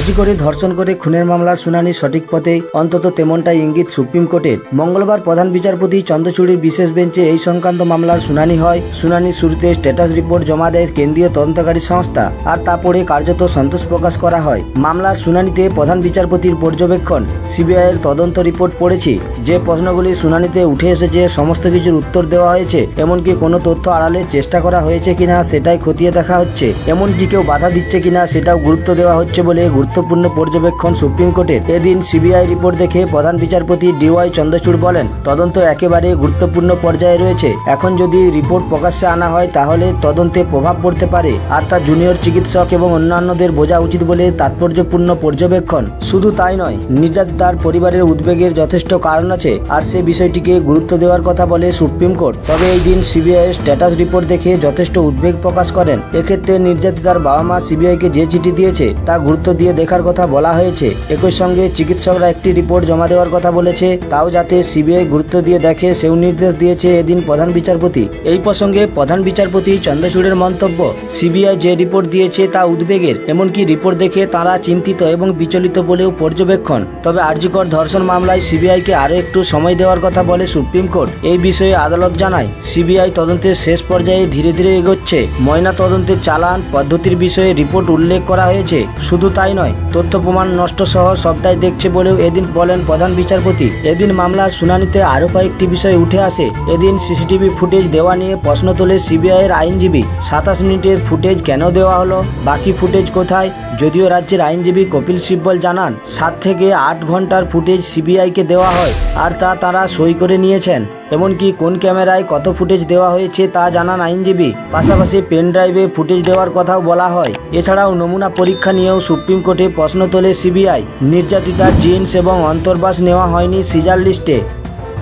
আরজি করে ধর্ষণ করে খুনের মামলার শুনানি সঠিক পথে, অন্তত তেমনটাই ইঙ্গিত সুপ্রিম কোর্টের। মঙ্গলবার প্রধান বিচারপতি চন্দ্রচূড়ের বিশেষ বেঞ্চে এই সংক্রান্ত মামলার শুনানি হয়। শুনানির শুরুতে স্ট্যাটাস রিপোর্ট জমা দেয় কেন্দ্রীয় তদন্তকারী সংস্থা, আর তা পড়ে কার্যত সন্তোষ প্রকাশ করা হয়। মামলার শুনানিতে প্রধান বিচারপতির পর্যবেক্ষণ, সিবিআই এর তদন্ত রিপোর্ট পড়েছি। যে প্রশ্নগুলি শুনানিতে উঠে এসেছে সমস্ত কিছুর উত্তর দেওয়া হয়েছে, এমনকি কোনো তথ্য আড়ালের চেষ্টা করা হয়েছে কিনা সেটাই খতিয়ে দেখা হচ্ছে, এমনকি কেউ বাধা দিচ্ছে কিনা সেটাও গুরুত্ব দেওয়া হচ্ছে বলে গুরুত্বপূর্ণ পর্যবেক্ষণ সুপ্রিম কোর্টের। এদিন সিবিআই রিপোর্ট দেখে প্রধান বিচারপতি ডিওয়াই চন্দ্রচূড় বলেন, তদন্ত একেবারে গুরুত্বপূর্ণ পর্যায়ে রয়েছে। এখন যদি রিপোর্ট প্রকাশ্যে আনা হয় তাহলে তদন্তে প্রভাব পড়তে পারে, আর তা জুনিয়র চিকিৎসক এবং অন্যান্যদের বোঝা উচিত বলে তাৎপর্যপূর্ণ পর্যবেক্ষণ। শুধু তাই নয়, নির্যাতিতার পরিবারের উদ্বেগের যথেষ্ট কারণ আছে, আর সে বিষয়টিকে গুরুত্ব দেওয়ার কথা বলে সুপ্রিম কোর্ট। তবে এই দিন সিবিআই এর স্ট্যাটাস রিপোর্ট দেখে যথেষ্ট উদ্বেগ প্রকাশ করেন। এক্ষেত্রে নির্যাতিতার বাবা মা সিবিআইকে যে চিঠি দিয়েছে তা গুরুত্ব দিয়ে দেখার কথা বলা হয়েছে। একই সঙ্গে চিকিৎসকরা একটি রিপোর্ট জমা দেওয়ার কথা বলেছে, তাও যাতে সিবিআই গুরুত্ব দিয়ে দেখে সেও নির্দেশ দিয়েছে এদিন প্রধান বিচারপতি। এই প্রসঙ্গে প্রধান বিচারপতি চন্দ্রচূড়ের মন্তব্য, সিবিআই যে রিপোর্ট দিয়েছে তা উদ্বেগের, এমনকি রিপোর্ট দেখে তারা চিন্তিত এবং বিচলিত বলেও পর্যবেক্ষণ। তবে আরজিকর ধর্ষণ মামলায় সিবিআইকে আরও একটু সময় দেওয়ার কথা বলে সুপ্রিম কোর্ট। এই বিষয়ে আদালত জানায়, সিবিআই তদন্তের শেষ পর্যায়ে ধীরে ধীরে এগোচ্ছে। ময়না তদন্তের চালান পদ্ধতির বিষয়ে রিপোর্ট উল্লেখ করা হয়েছে। শুধু তাই নয়, তথ্য প্রমাণ নষ্ট সহ সবটাই দেখছে বলেও এদিন বলেন প্রধান বিচারপতি। এদিন মামলার শুনানিতে আরও কয়েকটি বিষয় উঠে আসে। এদিন সিসিটিভি ফুটেজ দেওয়া নিয়ে প্রশ্ন তোলে সিবিআই এর আইনজীবী। 27 মিনিটের ফুটেজ কেন দেওয়া হলো, বাকি ফুটেজ কোথায়? যদিও রাজ্যের আইনজীবী কপিল সিব্বল জানান, 7 থেকে 8 ঘন্টার ফুটেজ সিবিআইকে দেওয়া হয়, আর তা তারা সই করে নিয়েছেন। এমনকি কোন ক্যামেরায় কত ফুটেজ দেওয়া হয়েছে তা জানান আইনজীবী। পাশাপাশি পেন ড্রাইভে ফুটেজ দেওয়ার কথাও বলা হয়। এছাড়াও নমুনা পরীক্ষা নিয়েও সুপ্রিম কোর্টে প্রশ্ন তোলে সিবিআই। নির্যাতিতার জিন্স এবং অন্তর্বাস নেওয়া হয়নি সিজার লিস্টে।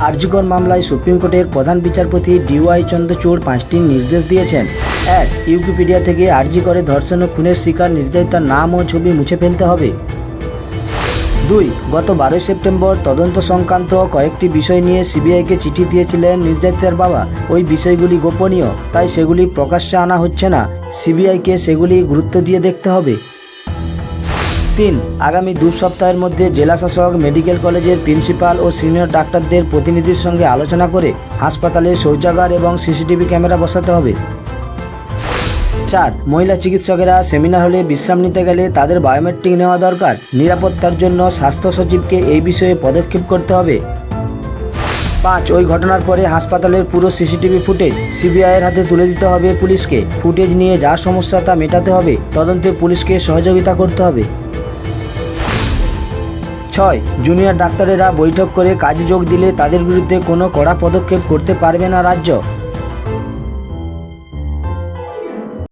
আরজিকর মামলায় সুপ্রিম কোর্টের প্রধান বিচারপতি ডিওয়াই চন্দ্রচূড় 5টি নির্দেশ দিয়েছেন। 1. উইকিপিডিয়া থেকে আরজিকরে ধর্ষণ ও খুনের শিকার নির্যাতিতার নাম ও ছবি মুছে ফেলতে হবে। 2. গত 12 সেপ্টেম্বর তদন্ত সংক্রান্ত কয়েকটি বিষয় নিয়ে সিবিআইকে চিঠি দিয়েছিলেন নির্যাতিতার বাবা। ওই বিষয়গুলি গোপনীয়, তাই সেগুলি প্রকাশ্যে আনা হচ্ছে না। সিবিআইকে সেগুলি গুরুত্ব দিয়ে দেখতে হবে। 3. আগামী 2 সপ্তাহের মধ্যে জেলাশাসক, মেডিকেল কলেজের প্রিন্সিপাল ও সিনিয়র ডাক্তারদের প্রতিনিধির সঙ্গে আলোচনা করে হাসপাতালে শৌচাগার এবং সিসিটিভি ক্যামেরা বসাতে হবে। 4. মহিলা চিকিৎসকেরা সেমিনার হলে বিশ্রাম নিতে গেলে তাদের বায়োমেট্রিক নেওয়া দরকার। নিরাপত্তার জন্য স্বাস্থ্য সচিবকে এই বিষয়ে পদক্ষেপ করতে হবে। 5. ওই ঘটনার পরে হাসপাতালের পুরো সিসিটিভি ফুটেজ সিবিআইয়ের হাতে তুলে দিতে হবে পুলিশকে। ফুটেজ নিয়ে যা সমস্যা তা মেটাতে হবে। তদন্তে পুলিশকে সহযোগিতা করতে হবে। 6. জুনিয়র ডাক্তারেরা বৈঠক করে কাজে যোগ দিলে তাদের বিরুদ্ধে কোনো কড়া পদক্ষেপ করতে পারবে না রাজ্য।